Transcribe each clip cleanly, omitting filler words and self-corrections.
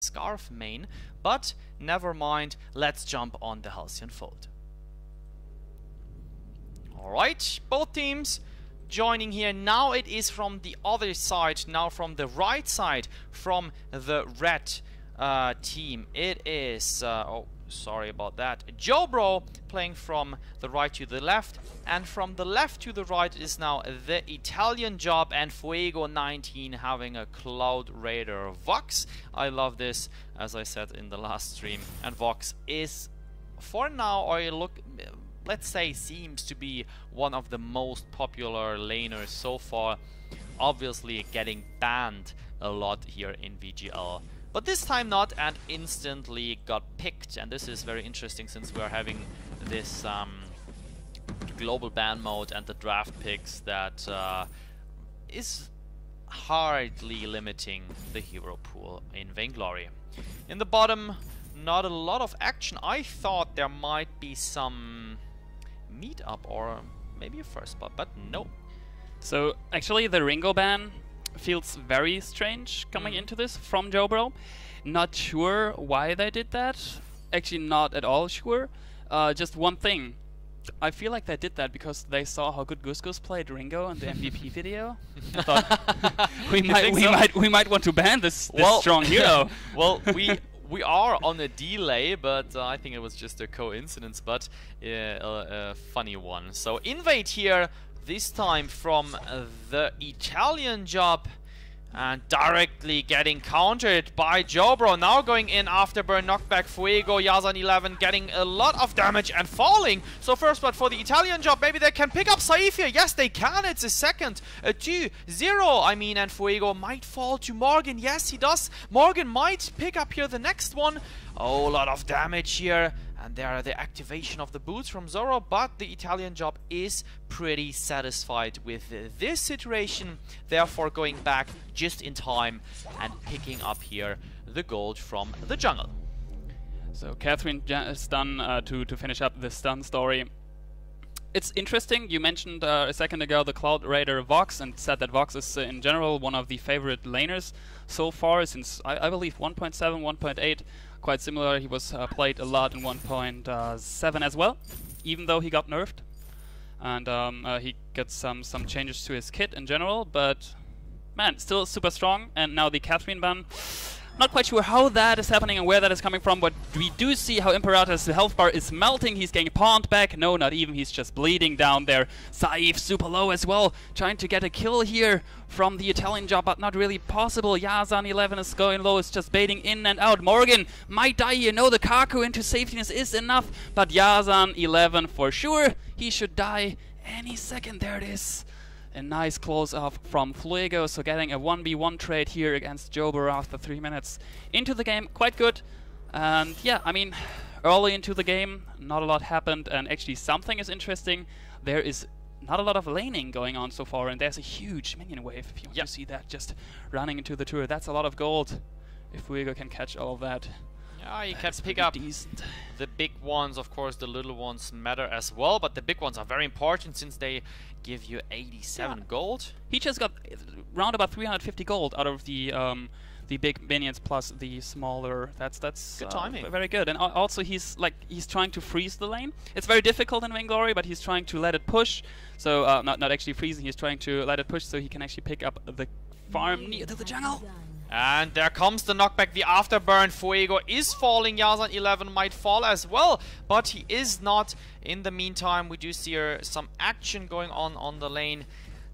Scarf main, but never mind, let's jump on the Halcyon Fold. Alright, both teams joining here. Now it is from the other side, now from the right side, from the red team. It is, oh, sorry about that, JoBro playing from the right to the left, and from the left to the right is now TheItalianJob and Fuego19 having a Cloud Raider Vox. I love this, as I said in the last stream, and Vox is, for now, let's say, seems to be one of the most popular laners so far, obviously getting banned a lot here in VGL. But this time not, and instantly got picked. And this is very interesting since we are having this global ban mode and the draft picks that is hardly limiting the hero pool in Vainglory. In the bottom, not a lot of action. I thought there might be some meet-up or maybe a first spot, but no. So actually the Ringo ban feels very strange coming into this from JoBro. Not sure why they did that. Actually not at all sure. Just one thing. I feel like they did that because they saw how good Gus played Ringo in the MVP video. I thought we might want to ban this strong hero. Well, we are on a delay, but I think it was just a coincidence, but a funny one. So invade here, this time from TheItalianJob, and directly getting countered by JoBro. Now going in afterburn, knockback, Fuego, Yazan11 getting a lot of damage and falling. So first blood for TheItalianJob. Maybe they can pick up Saif here. Yes, they can. It's a second. 2-0. I mean, and Fuego might fall to Morgan. Yes, he does. Morgan might pick up here the next one. Oh, a lot of damage here. And there are the activation of the boots from Zoro, but TheItalianJob is pretty satisfied with this situation, therefore going back just in time and picking up here the gold from the jungle. So Catherine stun to finish up the stun story. It's interesting, you mentioned a second ago the Cloud Raider Vox and said that Vox is in general one of the favorite laners so far since I believe 1.7, 1.8. Quite similar, he was played a lot in 1.7 as well, even though he got nerfed. And he gets some changes to his kit in general, but man, still super strong. And now the Catherine ban. Not quite sure how that is happening and where that is coming from, but we do see how Imperator's health bar is melting. He's getting pawned back. No, not even. He's just bleeding down there. Saif super low as well, trying to get a kill here from TheItalianJob, but not really possible. Yazan11 is going low. It's just baiting in and out. Morgan might die here. No, the Kaku into safetyness is enough, but Yazan11 for sure. He should die any second. There it is. A nice close-off from Fuego, so getting a 1v1 trade here against JoBro after 3 minutes into the game. Quite good. And yeah, I mean, early into the game, not a lot happened, and actually something is interesting. There is not a lot of laning going on so far, and there's a huge minion wave, if you want to see that, just running into the tour. That's a lot of gold, if Fuego can catch all of that. Yeah, you can pick up the big ones. Of course, the little ones matter as well, but the big ones are very important since they give you 87 gold. He just got round about 350 gold out of the big minions plus the smaller. That's good timing. Very good. And also he's trying to freeze the lane. It's very difficult in Vainglory, but he's trying to let it push. So not actually freezing. He's trying to let it push so he can actually pick up the farm near to the jungle. And there comes the knockback, the afterburn. Fuego is falling. Yazan11 might fall as well, but he is not. In the meantime, we do see some action going on the lane.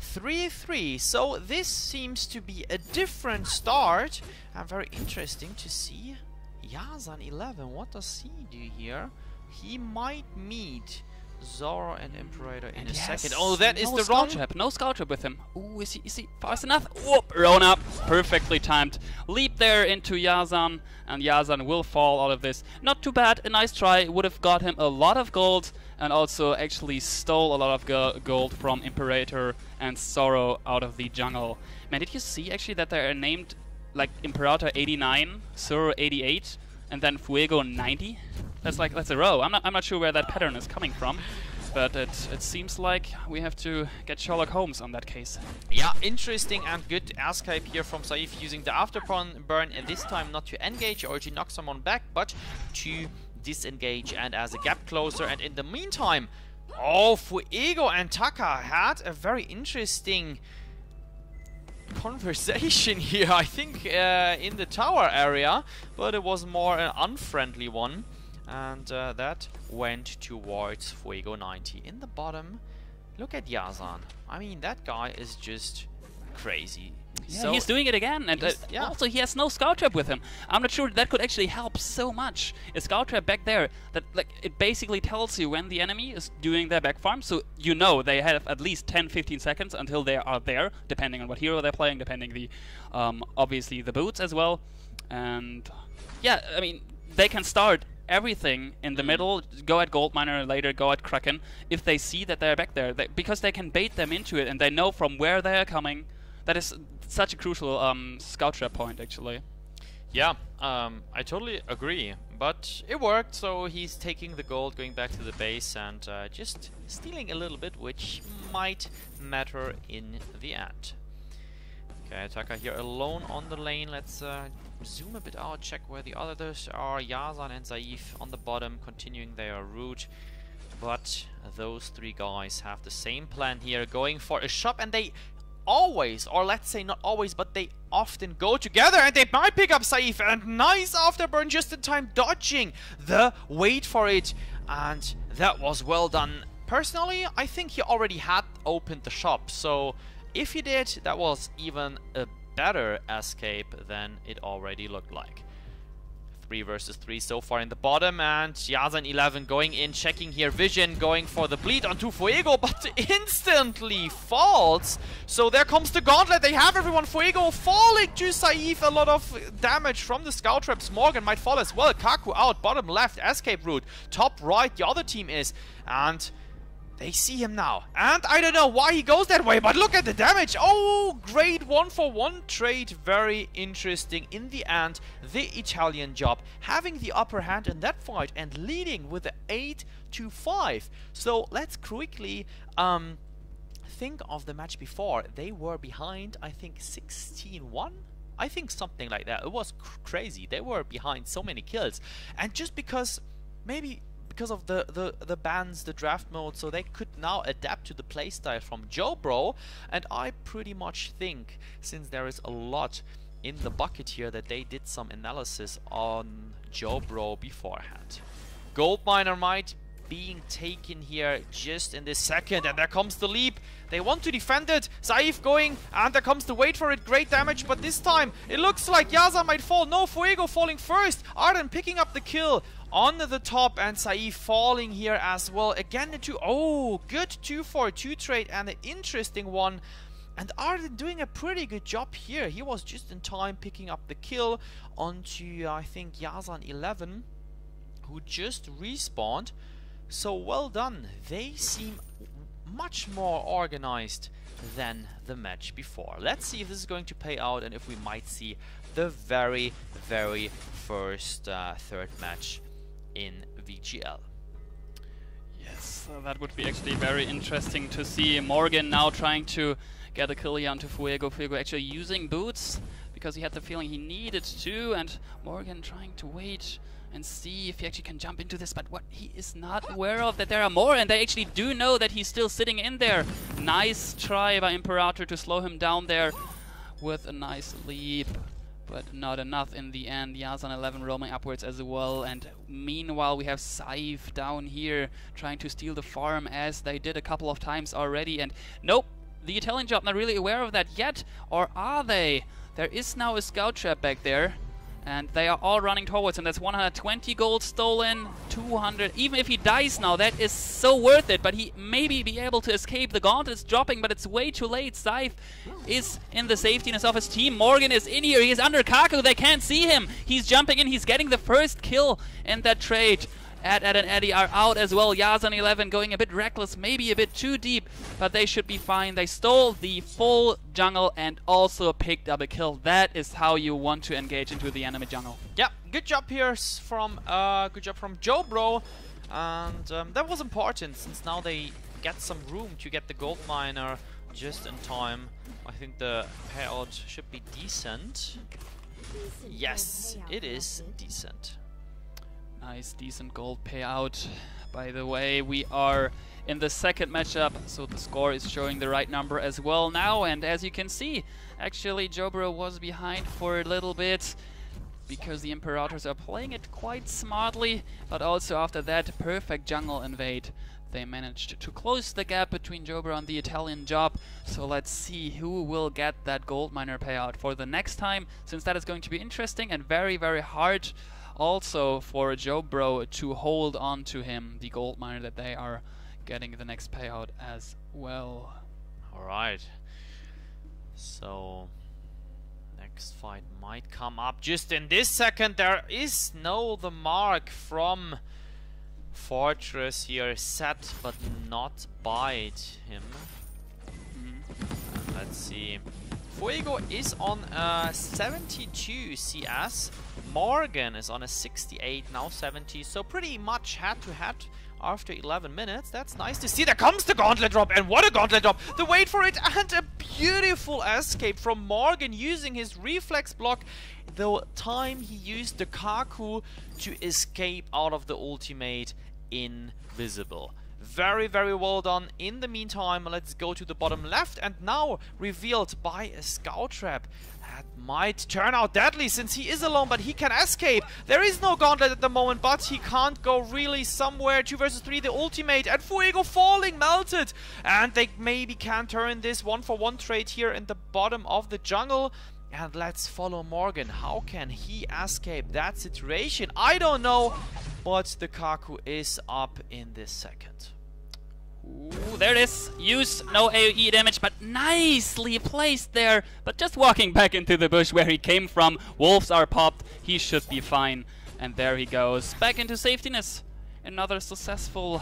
3-3. So this seems to be a different start. And very interesting to see Yazan11. What does he do here? He might meet Zoro and Imperator in a second. Oh, that is the wrong... No scout trap with him. Ooh, is he fast enough? Whoop, Rona, perfectly timed. Leap there into Yazan, and Yazan will fall out of this. Not too bad, a nice try. Would have got him a lot of gold, and also actually stole a lot of gold from Imperator and Zoro out of the jungle. Man, did you see actually that they are named like Imperator 89, Zoro 88, and then Fuego 90? That's a row. I'm not sure where that pattern is coming from. but it seems like we have to get Sherlock Holmes on that case. Yeah, interesting and good escape here from Saif using the afterburn, and this time not to engage or to knock someone back, but to disengage and as a gap closer. And in the meantime, oh, Fuego and Taka had a very interesting conversation here, I think, in the tower area, but it was more an unfriendly one, and that went towards Fuego 90. In the bottom, look at Yazan. I mean, that guy is just crazy. Yeah, So he's doing it again, and yeah. also he has no scout trap with him. I'm not sure that could actually help so much. A scout trap back there, that it basically tells you when the enemy is doing their back farm, so you know they have at least 10-15 seconds until they are there, depending on what hero they're playing, depending the obviously the boots as well. And yeah, I mean, they can start everything in the middle, go at Gold Miner later, go at Kraken, if they see that they're back there, because they can bait them into it and they know from where they are coming. That is such a crucial scout trap point, actually. Yeah, I totally agree, but it worked, so he's taking the gold, going back to the base, and just stealing a little bit, which might matter in the end. Okay, Taka here alone on the lane. Let's zoom a bit out, check where the others are. Yazan and Saif on the bottom, continuing their route. But those three guys have the same plan here, going for a shop, and they always, or let's say not always, but they often go together, and they might pick up Saif, and nice afterburn just in time, dodging the wait for it, and that was well done. Personally, I think he already had opened the shop, so if he did, that was even a better escape than it already looked like. 3 versus 3 so far in the bottom, and Yazan 11 going in, checking here vision, going for the bleed onto Fuego, but instantly falls. So there comes the gauntlet. They have everyone. Fuego falling to Saif. A lot of damage from the scout traps. Morgan might fall as well. Kaku out, bottom left, escape route. Top right, the other team is, and they see him now. And I don't know why he goes that way, but look at the damage. Oh, great 1-for-1 trade. Very interesting. In the end, the Italian job having the upper hand in that fight and leading with the 8-5. So let's quickly think of the match before. They were behind, I think, 16-1. I think something like that. It was crazy. They were behind so many kills. And just because, maybe because of the bans, the draft mode, so they could now adapt to the playstyle from JoBro, and I pretty much think, since there is a lot in the bucket here, that they did some analysis on JoBro beforehand. Gold Miner might being taken here just in this second, and there comes the leap. They want to defend it. Saif going, and there comes the wait for it. Great damage, but this time it looks like Yaza might fall. No, Fuego falling first. Arden picking up the kill on the top, and Saif falling here as well. Again, the two. Oh, good 2-for-2 trade, and an interesting one. And Arden doing a pretty good job here. He was just in time picking up the kill onto, I think, Yazan 11, who just respawned. So well done. They seem much more organized than the match before. Let's see if this is going to pay out, and if we might see the very, very first third match in VGL. Yes, that would be actually very interesting to see. Morgan now trying to get a kill here onto Fuego. Fuego actually using boots because he had the feeling he needed to, and Morgan trying to wait and see if he actually can jump into this, but what he is not aware of, that there are more, and they actually do know that he's still sitting in there. Nice try by Imperator to slow him down there with a nice leap, but not enough in the end. Yazan 11 roaming upwards as well, and meanwhile we have Saif down here trying to steal the farm, as they did a couple of times already, and nope, the Italian job not really aware of that yet, or are they? There is now a scout trap back there, and they are all running towards him. That's 120 gold stolen, 200. Even if he dies now, that is so worth it. But he maybe be able to escape. The gauntlet is dropping, but it's way too late. Saif is in the safetyness of his team. Morgan is in here. He is under Kaku. They can't see him. He's jumping in. He's getting the first kill in that trade. Ed and Eddie are out as well. Yazan 11 going a bit reckless, maybe a bit too deep, but they should be fine. They stole the full jungle and also picked up a kill. That is how you want to engage into the enemy jungle. Yeah, good job here from JoBro. and that was important since now they get some room to get the gold miner just in time. I think the payout should be decent. Yes, it is decent. Nice, decent gold payout. By the way, we are in the second matchup, so the score is showing the right number as well now. And as you can see, actually JoBro was behind for a little bit because the Imperators are playing it quite smartly, but also after that perfect jungle invade, they managed to close the gap between JoBro and the TheItalianJob. So let's see who will get that gold miner payout for the next time, since that is going to be interesting and very, very hard also for JoBro to hold on to him, the gold miner that they are getting the next payout as well. Alright, so next fight might come up just in this second. There is no the mark from Fortress here set, but not bite him. Let's see. Fuego is on 72 CS. Morgan is on a 68, now 70. So pretty much head to head after 11 minutes. That's nice to see. There comes the gauntlet drop, and what a gauntlet drop! The wait for it, and a beautiful escape from Morgan using his reflex block. The time he used the Kaku to escape out of the ultimate invisible. Very, very well done. In the meantime, let's go to the bottom left, and now revealed by a scout trap. That might turn out deadly since he is alone, but he can escape. There is no gauntlet at the moment, but he can't go really somewhere. 2 versus 3, the ultimate, and Fuego falling, melted. And they maybe can turn this 1-for-1 trade here in the bottom of the jungle. And let's follow Morgan. How can he escape that situation? I don't know, but the Kaku is up in this second. Ooh, there it is. Use no AoE damage, but nicely placed there. But just walking back into the bush where he came from. Wolves are popped. He should be fine. And there he goes. Back into safetyness. Another successful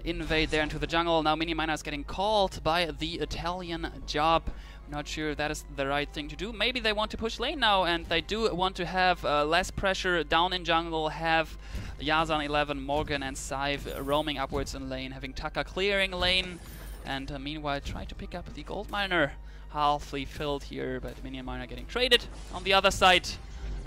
invade there into the jungle. Now Miniminer is getting called by the TheItalianJob. Not sure that is the right thing to do. Maybe they want to push lane now, and they do want to have less pressure down in jungle, have Yazan 11, Morgan and Scythe roaming upwards in lane, having Taka clearing lane, and meanwhile try to pick up the gold miner. Halfly filled here, but Minion Miner getting traded on the other side.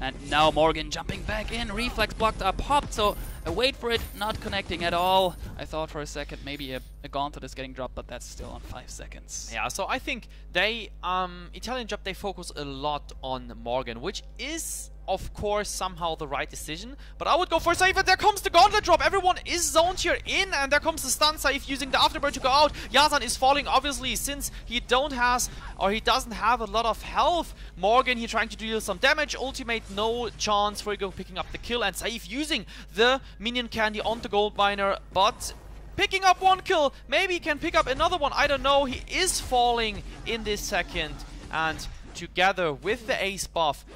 And now Morgan jumping back in, reflex blocked are popped, so a wait for it, not connecting at all. I thought for a second maybe a gauntlet is getting dropped, but that's still on 5 seconds. Yeah, so I think they, TheItalianJob, they focus a lot on Morgan, which is of course somehow the right decision, but I would go for Scythe, and there comes the gauntlet drop. Everyone is zoned here in, and there comes the stun. Scythe using the afterburn to go out. Yazan is falling, obviously, since he doesn't have a lot of health. Morgan here trying to deal some damage. Ultimate, no chance. Fuego picking up the kill, and Scythe using the minion candy on the gold miner, but picking up 1 kill. Maybe he can pick up another one, I don't know. He is falling in this second, and together with the ace buff,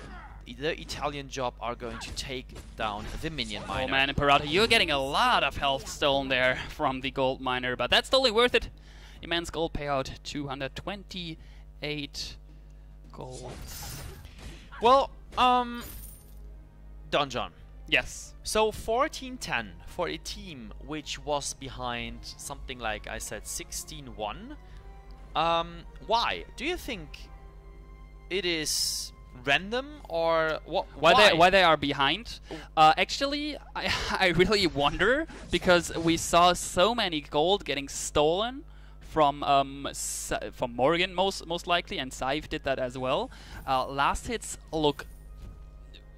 the TheItalianJob are going to take down the minion miner. Oh man, Imperator, you're getting a lot of health stolen there from the gold miner, but that's totally worth it. Immense gold payout, 228 gold. Well, Donjon. Yes. So 14-10 for a team which was behind something like, I said, 16-1. Why? Do you think it is random, or what? Why they are behind? Actually, I really wonder, because we saw so many gold getting stolen from Morgan most likely, and Scythe did that as well. Last hits look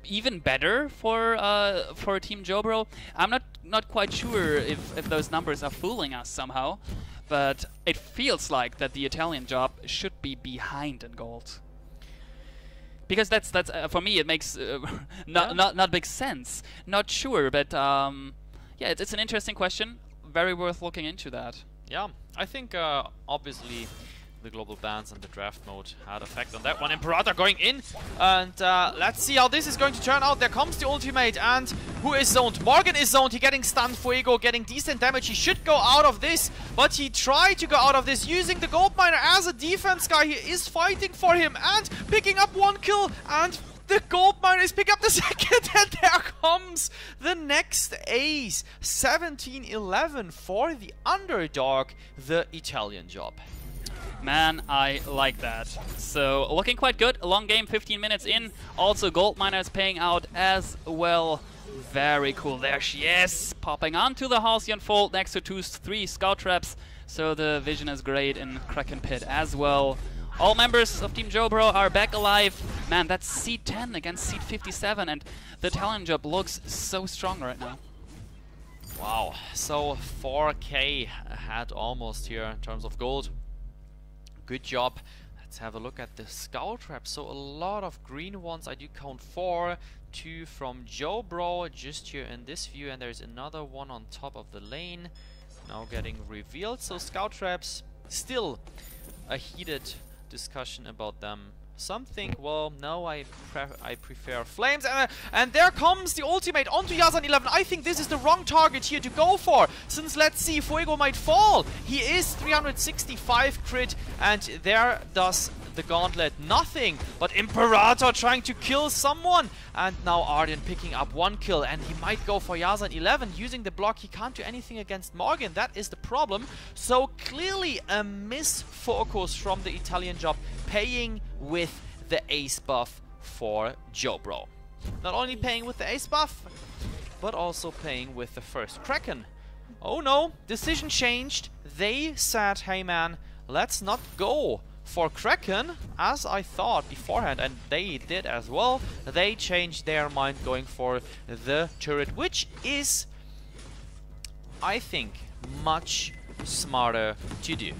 even better for Team JoBro. I'm not quite sure if those numbers are fooling us somehow, but it feels like that the TheItalianJob should be behind in gold. Because that's for me it makes not big sense. Not sure, but yeah, it's an interesting question. Very worth looking into that. Yeah, I think obviously the global bans and the draft mode had effect on that one. Imperator going in, and let's see how this is going to turn out. There comes the ultimate, and who is zoned? Morgan is zoned. He getting stunned. Fuego getting decent damage. He should go out of this, but he tried to go out of this using the gold miner as a defense guy. He is fighting for him and picking up 1 kill, and The gold miners pick up the second, and there comes the next ace. 17-11 for the underdog, the Italian Job. Man, I like that. So, looking quite good. A long game, 15 minutes in. Also, gold miners paying out as well. Very cool. There she is, popping onto the Halcyon Fold next to 2-3 scout traps. So the vision is great in Kraken Pit as well. All members of Team JoBro are back alive. Man, that's seed 10 against seed 57, and the Italian Job looks so strong right now. Wow, so 4K ahead almost here in terms of gold. Good job. Let's have a look at the scout trap. So a lot of green ones. I do count 4. 2 from JoBro just here in this view, and there's another one on top of the lane now getting revealed. So scout traps, still a heated discussion about them. Some think, well, no, I prefer flames, and there comes the ultimate onto Yazan11. I think this is the wrong target here to go for, since let's see, Fuego might fall. He is 365 crit, and there does the gauntlet nothing, but Imperator trying to kill someone, and now Arden picking up 1 kill, and he might go for Yazan11 using the block. He can't do anything against Morgan, that is the problem. So clearly a misfocus from the Italian Job, paying with the ace buff for JoBro. Not only paying with the ace buff, but also paying with the first Kraken. Oh no, decision changed. They said, hey man, let's not go for Kraken, as I thought beforehand, and they did as well. They changed their mind, going for the turret, which is, I think, much smarter to do.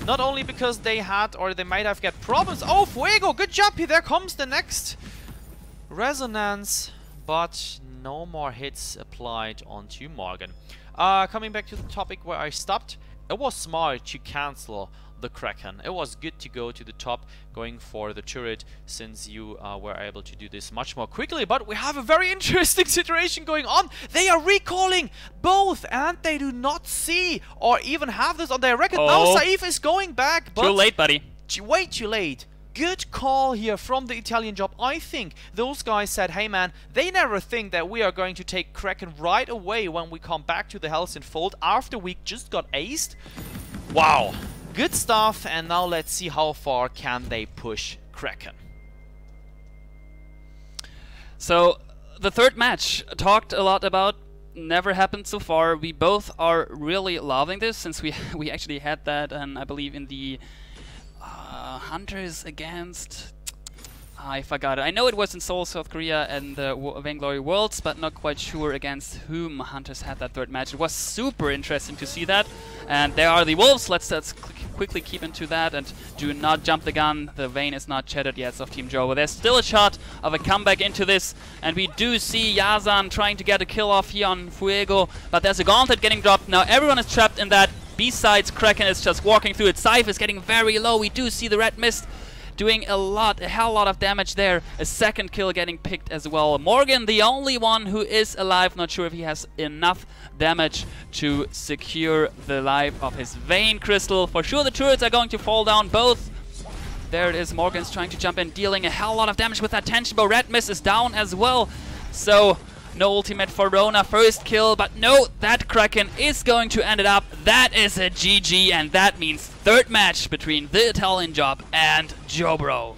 Not only because they had, or they might have got problems. Oh, Fuego, good job here. There comes the next resonance, but no more hits applied onto Morgan. Coming back to the topic where I stopped, it was smart to cancel the Kraken. It was good to go to the top, going for the turret, since you were able to do this much more quickly. But we have a very interesting situation going on. They are recalling both, and they do not see or even have this on their record. Now Saif is going back, but too late, buddy. Way too late. Good call here from the Italian Job. I think those guys said, hey man, they never think that we are going to take Kraken right away when we come back to the Halcyon Fold after we just got aced. Wow. Good stuff, and now let's see how far can they push Kraken. So the third match, talked a lot about, never happened so far. We both are really loving this, since we actually had that, and I believe in the Hunters against, I forgot it. I know it was in Seoul, South Korea, and the Vainglory Worlds, but not quite sure against whom Hunters had that third match. It was super interesting to see that. And there are the Wolves. Let's quickly keep into that and do not jump the gun. The vein is not shattered yet of Team JoBro. There's still a shot of a comeback into this, and we do see Yazan trying to get a kill off here on Fuego, but there's a gauntlet getting dropped. Now everyone is trapped in that. Besides, Kraken is just walking through it. Saif is getting very low. We do see the red mist doing a hell lot of damage there. A second kill getting picked as well. Morgan, the only one who is alive. Not sure if he has enough damage to secure the life of his Vein Crystal. For sure the turrets are going to fall down, both. There it is, Morgan's trying to jump in, dealing a hell lot of damage with that tension bow. Red Mist is down as well. So no ultimate for Rona, first kill, but no, that Kraken is going to end it up. That is a GG, and that means third match between the Italian Job and JoBro.